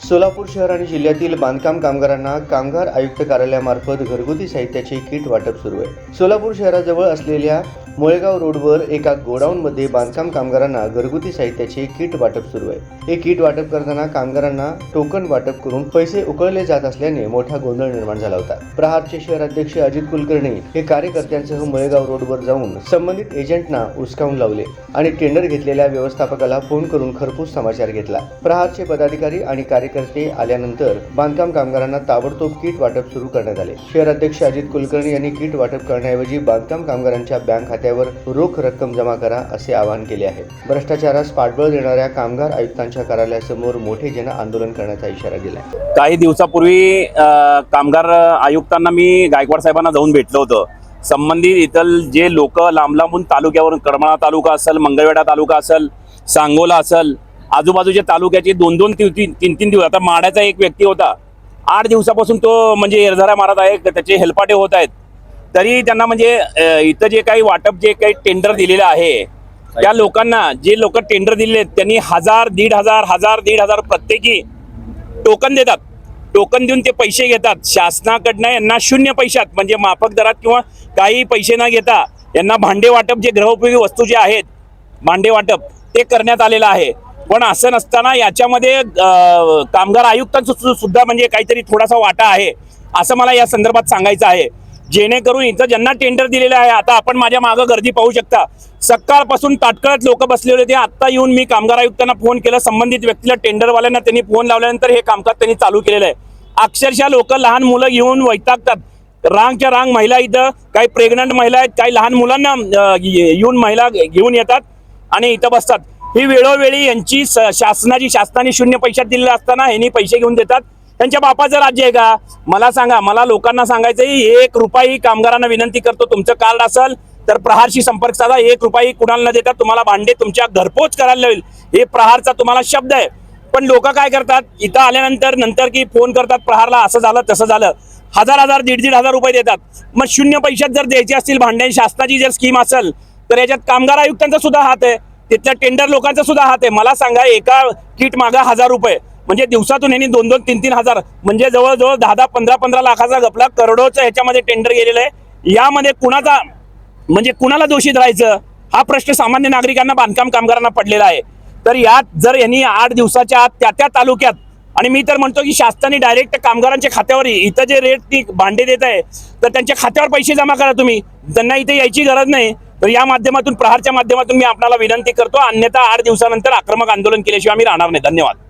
सोलापूर शहर आणि जिल्ह्यातील बांधकाम कामगारांना कामगार आयुक्त कार्यालयामार्फत घरगुती साहित्याचे किट वाटप सुरू आहे। सोलापूर शहराजवळ असलेल्या मोळेगाव रोडवर एका गोडाऊनमध्ये बांधकाम कामगारांना घरगुती साहित्याचे किट वाटप सुरू आहे। हे किट वाटप करताना कामगारांना टोकन वाटप करून पैसे उकळले जात असल्याने मोठा गोंधळ निर्माण झाला होता। प्रहारचे शहर अध्यक्ष अजित कुलकर्णी हे कार्यकर्त्यांसह मोळेगाव रोडवर जाऊन संबंधित एजंटना उचकावून लावले आणि टेंडर घेतलेल्या व्यवस्थापकाला फोन करून खरपूस समाचार घेतला। प्रहारचे पदाधिकारी आणि कार्यकर्ते आल्यानंतर बांधकाम कामगारांना ताबडतोब किट वाटप सुरू करण्यात आले। शहर अध्यक्ष अजित कुलकर्णी यांनी किट वाटप करण्याऐवजी बांधकाम कामगारांच्या बँक खात्यावर रोख रक्कम जमा करा असे आवाहन केले आहे। भ्रष्टाचारास पाठबळ देणाऱ्या कामगार आयुक्तांच्या कार्यालयासमोर मोठे जन आंदोलन करण्याचा इशारा दिला। काही दिवसापूर्वी कामगार आयुक्तांना मी गायकवाड साहेबांना जाऊन भेटलो होतो। संबंधित इतर जे लोक लांब लांबून तालुक्यावरून करमाळा तालुका असेल, मंगळवेढा तालुका असेल, सांगोला असेल, आजूबाजूच्या तालुक्याचे 2-2, 3-3 दिवस, आता माड्याचा एक व्यक्ती होता 8 दिवसापासून तो म्हणजे एरझारा मारत आहे, त्याचे हेलपाटे होत आहेत। तरी त्यांना म्हणजे इथं जे काही वाटप जे काही टेंडर दिलेलं आहे त्या लोकांना, जे लोक टेंडर दिले त्यांनी 1000, 1500 प्रत्येकी टोकन देतात। टोकन देऊन ते पैसे घेतात शासनाकडनं। यांना शून्य पैशात म्हणजे माफक दरात किंवा काही पैसे न घेता यांना भांडे वाटप, जे गृहोपयोगी वस्तू जे आहेत भांडे वाटप ते करण्यात आलेलं आहे। पण असं नसताना याच्यामध्ये कामगार आयुक्तांचा सुद्धा म्हणजे काहीतरी थोडासा वाटा आहे असं मला या संदर्भात सांगायचं आहे। जेणेकरून इथं ज्यांना टेंडर दिलेलं आहे, आता आपण माझ्या मागं गर्दी पाहू शकता, सकाळपासून ताटकळत लोक बसलेले होते। आता येऊन मी कामगार आयुक्तांना फोन केला, संबंधित व्यक्तीला टेंडरवाल्यांना त्यांनी फोन लावल्यानंतर हे कामकाज त्यांनी चालू केलेलं आहे। अक्षरशः लोक लहान मुलं घेऊन वैतागतात। रांगच्या रांग महिला, इथं काही प्रेग्नंट महिला आहेत, काही लहान मुलांना येऊन महिला घेऊन येतात आणि इथं बसतात। ही वेळोवेळी यांची शासनाने शून्य पैशात दिलेलं असताना यांनी पैसे घेऊन देतात। त्यांच्या बापाचं राज्य आहे का? मला सांगा। मला लोकांना सांगायचं, 1 रुपया कामगारांना विनंती करतो, तुमचं कार्ड असेल तर प्रहारशी संपर्क साधा। 1 रुपया कुणाला न देता तुम्हाला भांडे तुमच्या घरपोच करायला लावेल, हे प्रहारचा तुम्हाला शब्द आहे। पण लोक काय करतात, इथं आल्यानंतर की फोन करतात प्रहारला, असं झालं तसं झालं, 1000, 1,500 रुपये देतात। मग शून्य पैशात जर द्यायचे असतील भांडे, शासनाची जर स्कीम असेल तर याच्यात कामगार आयुक्तांचा सुद्धा हात आहे, तिथल्या टेंडर लोकांचा सुद्धा हात आहे। मला सांगा, एका किट मागा 1000 रुपये म्हणजे दिवसातून यांनी 2-2, 3-3 हजार म्हणजे जवळजवळ 10-10, 15-15 लाखाचा गपला, करोडोचं ह्याच्यामध्ये टेंडर गेलेलं आहे। यामध्ये कुणाचा म्हणजे कुणाला दोषी धरायचं हा प्रश्न सामान्य नागरिकांना, बांधकाम कामगारांना पडलेला आहे। तर यात जर यांनी 8 दिवसाच्या आत त्या तालुक्यात, आणि मी तर म्हणतो की शासनाने डायरेक्ट कामगारांच्या खात्यावर इथं जे रेट ती भांडे देत आहे तर त्यांच्या खात्यावर पैसे जमा करा तुम्ही, त्यांना इथे यायची गरज नाही। तर या माध्यमातून, प्रहारच्या माध्यमातून मी आपल्याला विनंती करतो, अन्यथा 8 दिवसानंतर आक्रमक आंदोलन केल्याशिवाय आम्ही राहणार नाही। धन्यवाद।